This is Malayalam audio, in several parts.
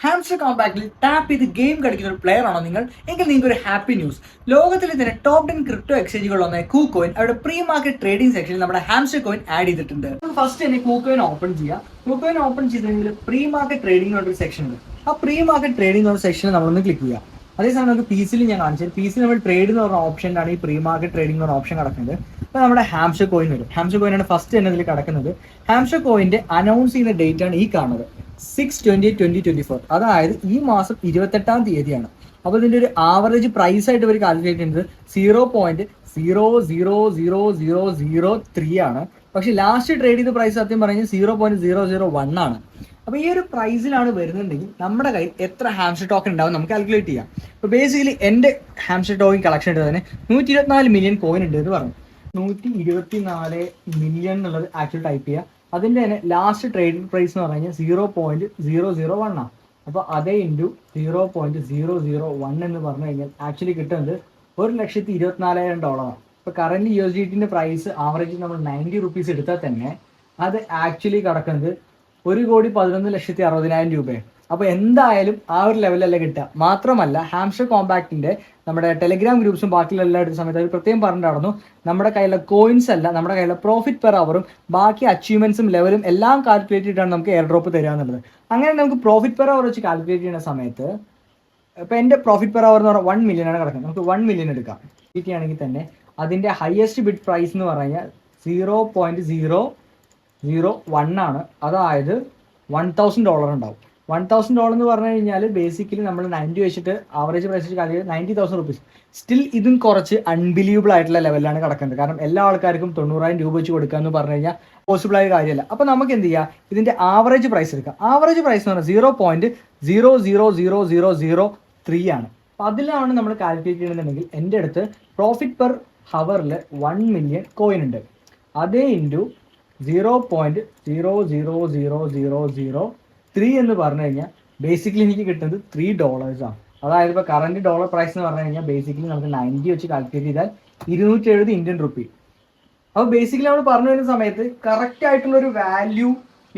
ഹാംസ്റ്റർ കോമ്പാക്റ്റിൽ ടാപ്പ് ചെയ്ത് ഗെയിം കളിക്കുന്ന ഒരു പ്ലെയർ ആണോ നിങ്ങൾ എങ്കിൽ നിങ്ങൾക്ക് ഒരു ഹാപ്പി ന്യൂസ്. ലോകത്തിലെ തന്നെ ടോപ്പ് 10 ക്രിപ്റ്റോ എക്സ്ചേഞ്ചുകളൊന്നായ കൂക്കോയിൻ അവരുടെ പ്രീ മാർക്കറ്റ് ട്രേഡിംഗ് സെക്ഷനിൽ നമ്മുടെ ഹാംസ്റ്റർ കോയിൻ ആഡ് ചെയ്തിട്ടുണ്ട്. ഫസ്റ്റ് തന്നെ കൂക്കോയിൻ ഓപ്പൺ ചെയ്യാം. കൂക്കോയിൻ ഓപ്പൺ ചെയ്തെങ്കിൽ പ്രീ മാർക്കറ്റ് ട്രേഡിംഗ് ഒരു സെക്ഷൻ ഉണ്ട്. ആ പ്രീ മാർക്കറ്റ് ട്രേഡിംഗ് ഒരു സെക്ഷനിൽ നമ്മളൊന്ന് ക്ലിക്ക് ചെയ്യാം. അതേസമയം നമുക്ക് പീസിൽ ഞാൻ കാണിച്ചത് പീസിൽ നമ്മൾ ട്രേഡ് എന്ന് പറഞ്ഞ ഓപ്ഷനിലാണ് ഈ പ്രീ മാർക്കറ്റ് ട്രേഡിംഗ് എന്ന ഓപ്ഷൻ കിടക്കുന്നത്. അപ്പോൾ നമ്മുടെ ഹാംസ്റ്റർ കോയിൻ വരും. ഹാംസ്റ്റർ കോയിനാണ് ഫസ്റ്റ് തന്നെ ഇതിൽ കിടക്കുന്നത്. ഹാംസ്റ്റർ കോയിന്റെ അനൗൺസ് ചെയ്യുന്ന ഡേറ്റ് ആണ് ഈ കാണുന്നത് 6/20/2024. അതായത് ഈ മാസം 28-ാം തീയതിയാണ്. അപ്പോൾ ഇതിന്റെ ഒരു ആവറേജ് പ്രൈസ് ആയിട്ട് ഇവർ കാൽക്കുലേറ്റ് ചെയ്യുന്നത് 0.0000003 ആണ്. പക്ഷെ ലാസ്റ്റ് ട്രേഡ് ചെയ്ത പ്രൈസ് സത്യം പറഞ്ഞാൽ 0.001 ആണ്. അപ്പോൾ ഈ ഒരു പ്രൈസിലാണ് വരുന്നുണ്ടെങ്കിൽ നമ്മുടെ കയ്യിൽ എത്ര ഹാംസ്റ്റർ ടോക്കൺ ഉണ്ടാവും നമുക്ക് കാൽക്കുലേറ്റ് ചെയ്യാം. അപ്പോൾ ബേസിക്കലി എൻ്റെ ഹാംസ്റ്റർ ടോക്കൺ കളക്ഷൻ എടുത്ത് തന്നെ 124 മില്യൺ കോയിൻ ഉണ്ട് എന്ന് പറഞ്ഞു. 124 മില്യൺ എന്നുള്ളത് ആക്ച്വൽ ടൈപ്പ് ചെയ്യുക. അതിൻ്റെ തന്നെ ലാസ്റ്റ് ട്രേഡിംഗ് പ്രൈസ് എന്ന് പറഞ്ഞു കഴിഞ്ഞാൽ 0.001 ആണ്. അപ്പോൾ അതേ ഇൻറ്റു 0.001 എന്ന് പറഞ്ഞു കഴിഞ്ഞാൽ ആക്ച്വലി കിട്ടുന്നത് $1,24,000. ഇപ്പോൾ കറന്റ് USDT പ്രൈസ് ആവറേജ് നമ്മൾ 90 റുപ്പീസ് എടുത്താൽ തന്നെ അത് ആക്ച്വലി കിടക്കുന്നത് 1,11,60,000 രൂപയാണ്. അപ്പോൾ എന്തായാലും ആ ഒരു ലെവലല്ല കിട്ടുക. മാത്രമല്ല ഹാംസ്റ്റർ കോമ്പാക്റ്റിന്റെ നമ്മുടെ ടെലിഗ്രാം ഗ്രൂപ്പ്സും ബാക്കിയുള്ള എല്ലാ എടുത്ത സമയത്ത് അവർ പ്രത്യേകം പറഞ്ഞിട്ടുണ്ടായിരുന്നു നമ്മുടെ കയ്യിലെ കോയിൻസ് അല്ല നമ്മുടെ കയ്യിലെ പ്രോഫിറ്റ് പെർ അവറും ബാക്കി അച്ചീവ്മെന്റ്സും ലെവലും എല്ലാം കാൽക്കുലേറ്റ് ചെയ്തിട്ടാണ് നമുക്ക് എയർ ഡ്രോപ്പ് തരിക എന്നുള്ളത്. അങ്ങനെ നമുക്ക് പ്രോഫിറ്റ് പെർ അവർ വെച്ച് കാൽക്കുലേറ്റ് ചെയ്യുന്ന സമയത്ത് ഇപ്പോൾ എൻ്റെ പ്രോഫിറ്റ് പെർ അവർ എന്ന് പറഞ്ഞാൽ 1 മില്യൺ ആണ് കിടക്കുന്നത്. നമുക്ക് 1 മില്യൺ എടുക്കാം. ആണെങ്കിൽ തന്നെ അതിൻ്റെ ഹയസ്റ്റ് ബിഡ് പ്രൈസ് എന്ന് പറഞ്ഞു കഴിഞ്ഞാൽ 0.001 ആണ്. അതായത് $1,000 ഉണ്ടാവും. $1,000 എന്ന് പറഞ്ഞു കഴിഞ്ഞാൽ ബേസിക്കലി നമ്മൾ 90 വെച്ചിട്ട് ആവറേജ് പ്രൈസ് വെച്ച് കാര്യം 90,000 റുപ്പീസ്. സ്റ്റിൽ ഇതും കുറച്ച് അൺബിലീവബിൾ ആയിട്ടുള്ള ലെവലിലാണ് കിടക്കുന്നത്. കാരണം എല്ലാ ആൾക്കാർക്കും 90,000 രൂപ വെച്ച് കൊടുക്കുക എന്ന് പറഞ്ഞു കഴിഞ്ഞാൽ പോസിബിൾ ആയ കാര്യമല്ല. അപ്പോൾ നമുക്ക് എന്ത് ചെയ്യാം, ഇതിന്റെ ആവറേജ് പ്രൈസ് എടുക്കാം. ആവറേജ് പ്രൈസ് എന്ന് പറഞ്ഞാൽ 0.00003 ആണ്. അപ്പോൾ അതിലാണ് നമ്മൾ കാൽക്കുലേറ്റ് ചെയ്യണമെന്നുണ്ടെങ്കിൽ എൻ്റെ അടുത്ത് പ്രോഫിറ്റ് പെർ ഹവറിൽ 1 മില്യൺ കോയിൻ ഉണ്ട്. അതേ ഇൻറ്റു 0.00003 എന്ന് പറഞ്ഞു കഴിഞ്ഞാൽ ബേസിക്കലി എനിക്ക് കിട്ടുന്നത് $3 ആണ്. അതായത് ഇപ്പോൾ കറന്റ് ഡോളർ പ്രൈസ് എന്ന് പറഞ്ഞു കഴിഞ്ഞാൽ ബേസിക്കലി നമുക്ക് 90 വെച്ച് കാൽക്കുലേറ്റ് ചെയ്താൽ 270 ഇന്ത്യൻ റുപ്പി. അപ്പോൾ ബേസിക്കലി നമ്മൾ പറഞ്ഞു വരുന്ന സമയത്ത് കറക്റ്റ് ആയിട്ടുള്ള ഒരു വാല്യൂ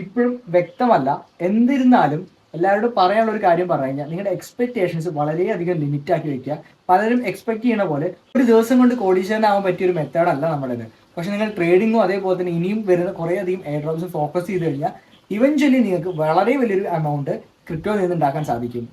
ഇപ്പോഴും വ്യക്തമല്ല. എന്നിരുന്നാലും എല്ലാവരോടും പറയാനുള്ള ഒരു കാര്യം പറഞ്ഞു കഴിഞ്ഞാൽ നിങ്ങളുടെ എക്സ്പെക്ടേഷൻസ് വളരെയധികം ലിമിറ്റ് ആക്കി വെക്കുക. പലരും എക്സ്പെക്ട് ചെയ്യണ പോലെ ഒരു ദിവസം കൊണ്ട് കോടീശ്വരനാവാൻ പറ്റിയ ഒരു മെത്തേഡല്ല നമ്മുടേത്. പക്ഷെ നിങ്ങൾ ട്രേഡിങ്ങും അതേപോലെ തന്നെ ഇനിയും വരുന്ന കുറേയധികം എയർ ഡ്രോപ്സും ഫോക്കസ് ചെയ്ത് കഴിഞ്ഞാൽ ഇവഞ്ച്വലി നിങ്ങൾക്ക് വളരെ വലിയൊരു എമൗണ്ട് ക്രിപ്റ്റോയിൽ നിന്ന് ഉണ്ടാക്കാൻ സാധിക്കും.